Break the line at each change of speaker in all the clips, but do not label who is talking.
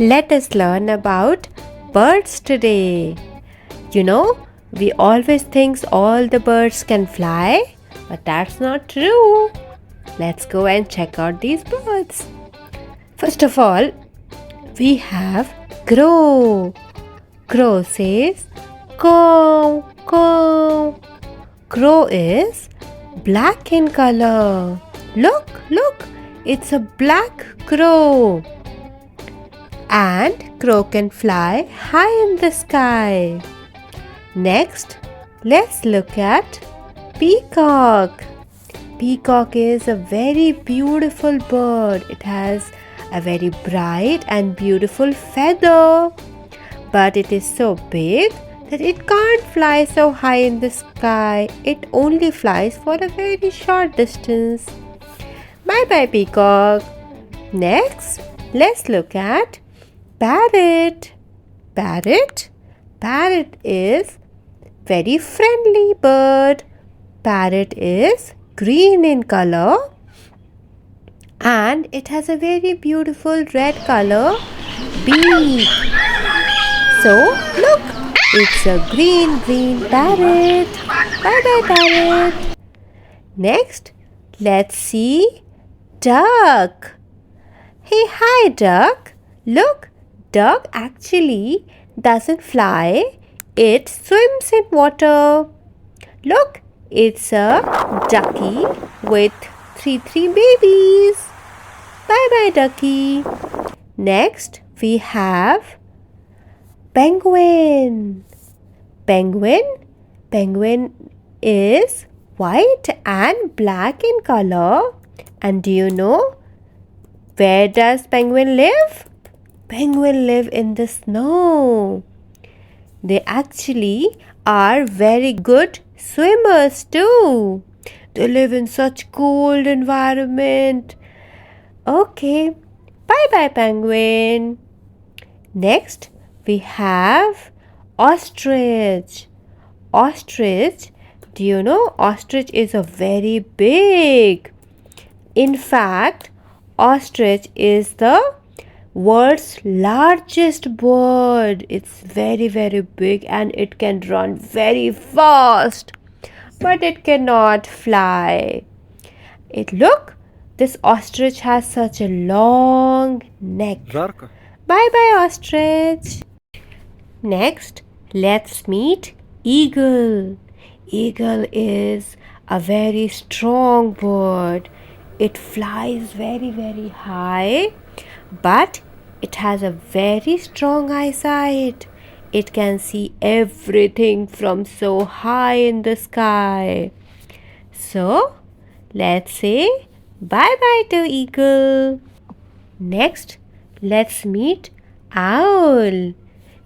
Let us learn about birds today. You know, we always think all the birds can fly, but that's not true. Let's go and check out these birds. First of all, we have crow. Crow says, caw, caw. Crow is black in color. Look, look, it's a black crow. And crow can fly high in the sky. Next, let's look at peacock. Peacock is a very beautiful bird. It has a very bright and beautiful feather. But it is so big that it can't fly so high in the sky. It only flies for a very short distance. Bye bye, peacock. Next, let's look at parrot. Parrot is very friendly bird. Parrot is green in color and it has a very beautiful red color beak. So look, it's a green parrot. Bye bye, parrot. Next, let's see duck. Hey, hi, duck. Look, duck actually doesn't fly. It swims in water. Look, it's a ducky with three babies. Bye bye, ducky. Next, we have penguin. Penguin is white and black in color. And do you know where does penguin live? Penguin live in the snow. They actually are very good swimmers too. They live in such cold environment. Okay, bye bye, penguin. Next, we have ostrich. Ostrich, do you know ostrich is a very big. In fact, ostrich is the world's largest bird. It's very big and it can run very fast, but it cannot fly. Look, this ostrich has such a long neck. Bye bye, ostrich. Next, let's meet eagle. Eagle is a very strong bird. It flies very high, but it has a very strong eyesight. It can see everything from so high in the sky. So, let's say bye-bye to eagle. Next, let's meet owl.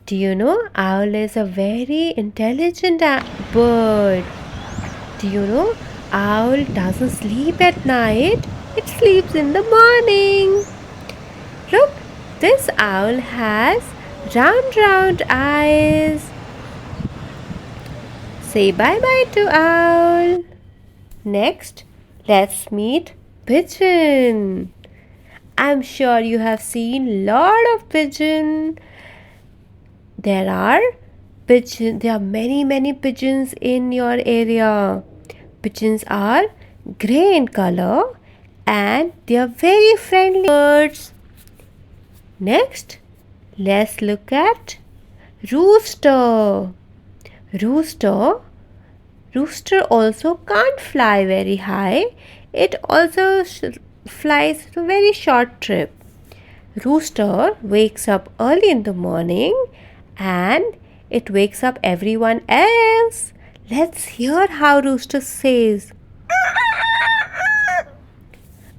Do you know owl is a very intelligent bird? Do you know owl doesn't sleep at night? It sleeps in the morning. Look, this owl has round eyes. Say bye-bye to owl. Next, let's meet pigeon. I'm sure you have seen lot of pigeon. There are many pigeons in your area. Pigeons are grey in color and they are very friendly birds. Next, let's look at rooster. Rooster also can't fly very high. It also flies a very short trip. Rooster wakes up early in the morning and it wakes up everyone else. Let's hear how rooster says.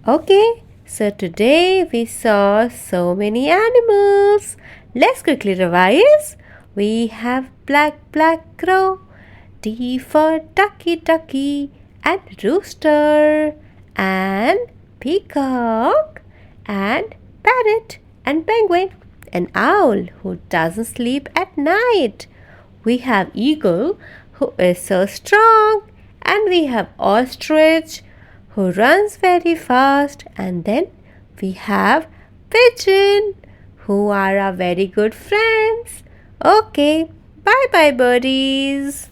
Okay, so today we saw so many animals. Let's quickly revise. We have black crow, D for ducky, and rooster, and peacock, and parrot, and penguin, an owl who doesn't sleep at night. We have eagle who is so strong, and we have ostrich who runs very fast, and then we have pigeon who are our very good friends. Okay, bye bye, birdies.